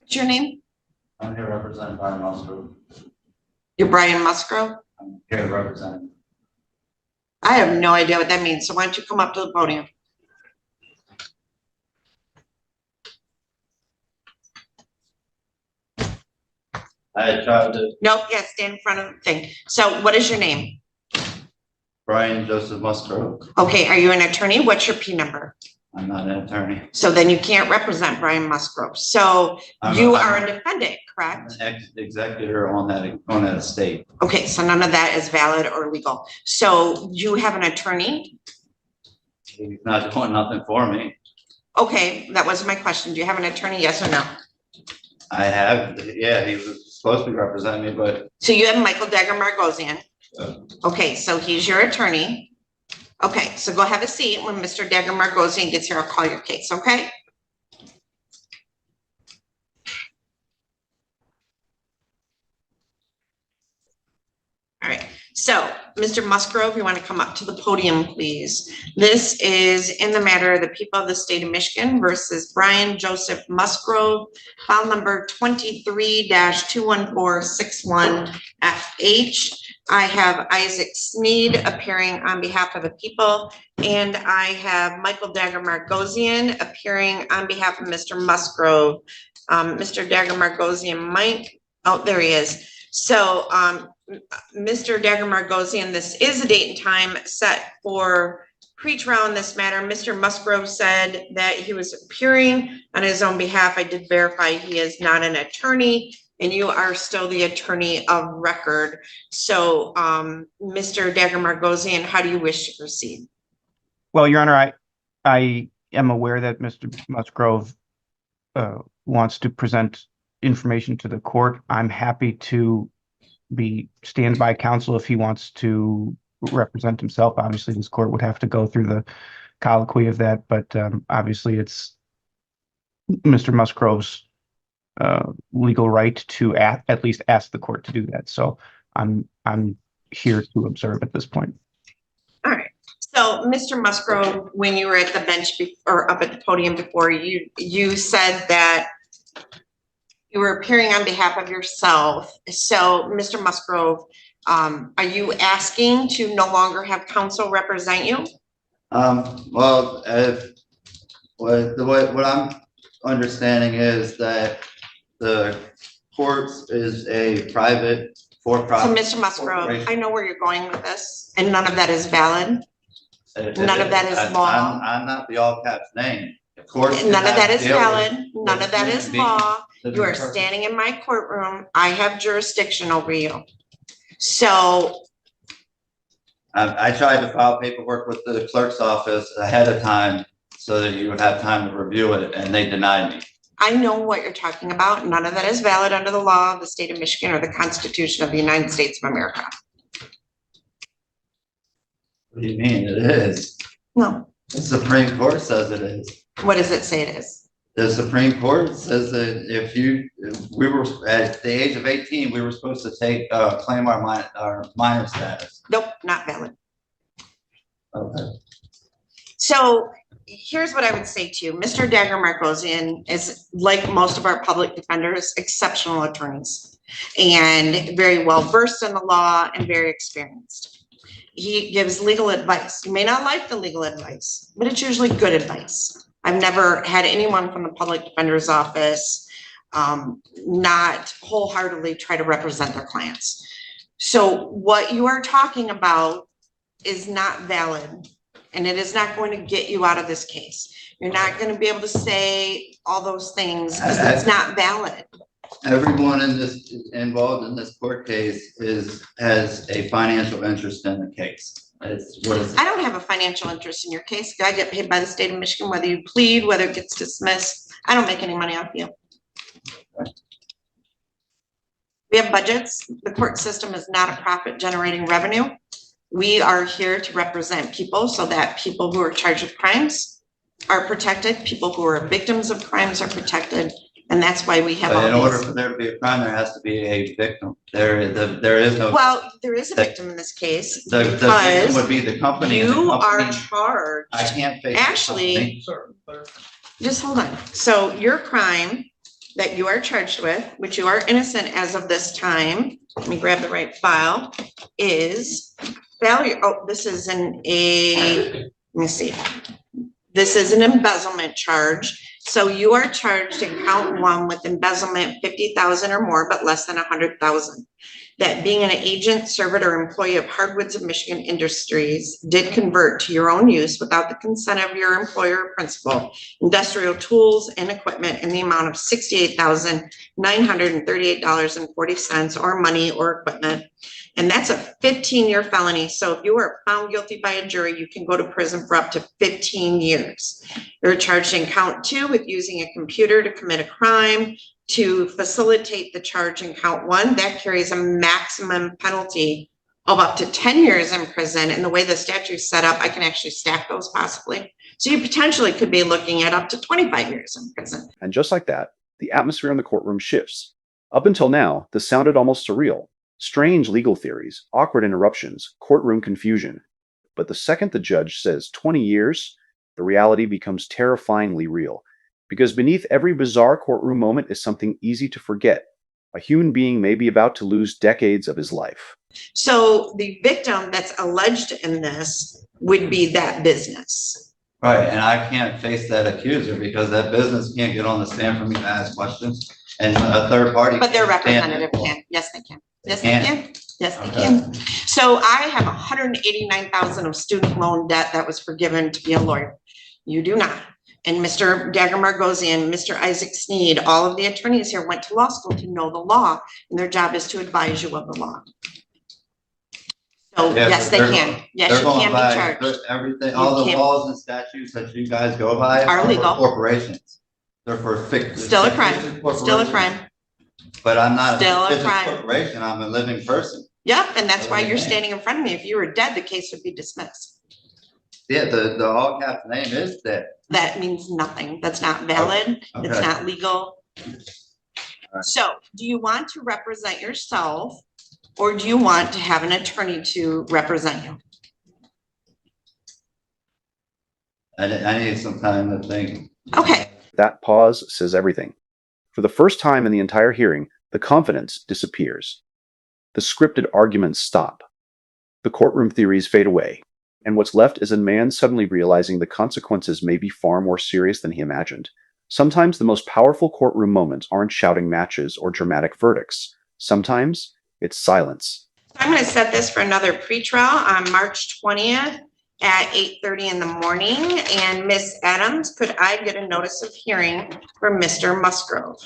What's your name? I'm here representing Brian Musgrove. You're Brian Musgrove? I'm here representing. I have no idea what that means. So why don't you come up to the podium? I tried to. Nope, yeah, stand in front of the thing. So what is your name? Brian Joseph Musgrove. Okay, are you an attorney? What's your P number? I'm not an attorney. So then you can't represent Brian Musgrove. So you are a defendant, correct? I'm an executor on that estate. Okay, so none of that is valid or legal. So you have an attorney? He's not doing nothing for me. Okay, that was my question. Do you have an attorney? Yes or no? I have, yeah, he was supposed to be representing me, but. So you have Michael Dagger-Margosian. Okay, so he's your attorney. Okay, so go have a seat. When Mr. Dagger-Margosian gets here, I'll call your case, okay? All right, so Mr. Musgrove, you want to come up to the podium, please? This is in the matter of the people of the state of Michigan versus Brian Joseph Musgrove, file number 23-21461FH. I have Isaac Sneed appearing on behalf of the people, and I have Michael Dagger-Margosian appearing on behalf of Mr. Musgrove. Mr. Dagger-Margosian might, oh, there he is. So Mr. Dagger-Margosian, this is a date and time set for pre-trial in this matter. Mr. Musgrove said that he was appearing on his own behalf. I did verify he is not an attorney, and you are still the attorney of record. So Mr. Dagger-Margosian, how do you wish to proceed? Well, Your Honor, I am aware that Mr. Musgrove wants to present information to the court. I'm happy to be standby counsel if he wants to represent himself. Obviously, this court would have to go through the colloquy of that, but obviously it's Mr. Musgrove's legal right to at least ask the court to do that. So I'm here to observe at this point. All right. So Mr. Musgrove, when you were at the bench or up at the podium before, you said that you were appearing on behalf of yourself. So Mr. Musgrove, are you asking to no longer have counsel represent you? Well, what I'm understanding is that the courts is a private for-profit. So Mr. Musgrove, I know where you're going with this, and none of that is valid. None of that is law. I'm not the all caps name. Of course. None of that is valid. None of that is law. You are standing in my courtroom. I have jurisdiction over you. So I tried to file paperwork with the clerk's office ahead of time so that you would have time to review it, and they denied me. I know what you're talking about. None of that is valid under the law of the state of Michigan or the Constitution of the United States of America. What do you mean it is? No. The Supreme Court says it is. What does it say it is? The Supreme Court says that if we were at the age of 18, we were supposed to claim our minor status. Nope, not valid. Okay. So here's what I would say to you. Mr. Dagger-Margosian is, like most of our public defenders, exceptional attorneys and very well versed in the law and very experienced. He gives legal advice. You may not like the legal advice, but it's usually good advice. I've never had anyone from the public defender's office not wholeheartedly try to represent their clients. So what you are talking about is not valid, and it is not going to get you out of this case. You're not going to be able to say all those things because it's not valid. Everyone involved in this court case has a financial interest in the case. I don't have a financial interest in your case. I get paid by the state of Michigan, whether you plead, whether it gets dismissed. I don't make any money off you. We have budgets. The court system is not a profit generating revenue. We are here to represent people so that people who are charged with crimes are protected. People who are victims of crimes are protected. And that's why we have all these. In order for there to be a crime, there has to be a victim. There is no. Well, there is a victim in this case. The victim would be the company. You are charged. I can't face actually. Just hold on. So your crime that you are charged with, which you are innocent as of this time, let me grab the right file, is failure, this is let me see. This is an embezzlement charge. So you are charged in count one with embezzlement 50,000 or more, but less than 100,000. That being an agent, servant, or employee of Hardwoods of Michigan Industries did convert to your own use without the consent of your employer or principal, industrial tools and equipment in the amount of $68,938.40 or money or equipment. And that's a 15-year felony. So if you are found guilty by a jury, you can go to prison for up to 15 years. You're charged in count two with using a computer to commit a crime. To facilitate the charge in count one, that carries a maximum penalty of up to 10 years in prison. And the way the statute's set up, I can actually stack those possibly. So you potentially could be looking at up to 25 years in prison. And just like that, the atmosphere in the courtroom shifts. Up until now, this sounded almost surreal. Strange legal theories, awkward interruptions, courtroom confusion. But the second the judge says 20 years, the reality becomes terrifyingly real. Because beneath every bizarre courtroom moment is something easy to forget. A human being may be about to lose decades of his life. So the victim that's alleged in this would be that business. Right, and I can't face that accuser because that business can't get on the stand for me to ask questions, and a third party. But their can't stand representative it. can. Yes, they can. Yes, They they can? can. Yes, they Okay. can. So I have 189,000 of student loan debt that was forgiven to be a lawyer. You do not. And Mr. Dagger Margosian, Mr. Isaac Sneed, all of the attorneys here went to law school to know the law, and their job is to advise you of the law. So Yeah, yes, but they they're can. going- Yes, They're you going can be by charged. everything, all the can't- laws and statutes that you guys go by Are for legal. corporations. They're for Still a crime. Still a crime. But I'm not Still a a fictitious crime. corporation, I'm a living person. Yep, and that's why you're Okay. standing in front of me. If you were dead, the case would be dismissed. Yeah, the all caps name is that. That means nothing. That's not valid. It's Okay. not legal. right. So do you want to represent yourself or do you want to have an attorney to represent you? I need some time to think. Okay, That pause says everything. For the first time in the entire hearing, the confidence disappears. The scripted arguments stop. The courtroom theories fade away. And what's left is a man suddenly realizing the consequences may be far more serious than he imagined. Sometimes the most powerful courtroom moments aren't shouting matches or dramatic verdicts. Sometimes it's silence. I'm going to set this for another pretrial on March 20th at 8:30 in the morning. And Miss Adams, could I get a notice of hearing for Mr. Musgrove?